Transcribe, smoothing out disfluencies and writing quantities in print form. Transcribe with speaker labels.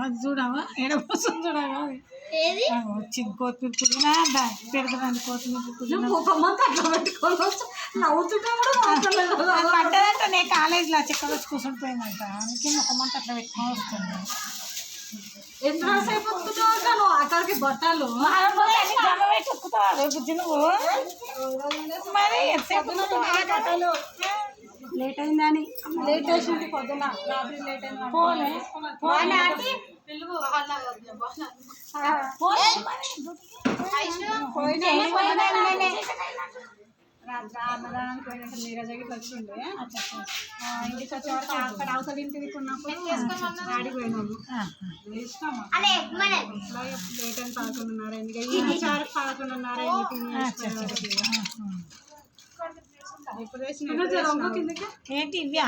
Speaker 1: అది చూడవా ఎడపోసం చూడవా వచ్చింది కొత్తిమీర పుదీనా పెడతానండి కొత్తిమీర పుదీనా
Speaker 2: అట్లా పెట్టుకొని వచ్చి నవ్వుతుంటే కూడా
Speaker 1: పడ్డదంట నేను కాలేజీలో చెక్క వచ్చి కూర్చుండిపోయిందంట అందుకే ముఖమంతా అట్లా పెట్టుకొని వస్తుంది.
Speaker 2: ఎంతసేపు వస్తున్నావు అక్కడికి బట్టలు
Speaker 1: బుజ్జి నువ్వు మరి
Speaker 2: బట్టలు లేట్ అయిందని లేట్ వేసింది పొద్దున రాత్రి లేట్ అయింది
Speaker 1: పోలే
Speaker 2: రాత్రి అన్నదానానికి పోయినట్టు నీరజకి వచ్చిండే ఇంటికి వచ్చే వరకు అక్కడ అవతల ఇంటికి ఉన్నప్పుడు ఆడికి పోయినాము లేట్ అని 11:30 అయింది. వచ్చే వరకు 11:30 అయింది. ఇప్పుడు వేసిన
Speaker 1: ఏంటి ఇవి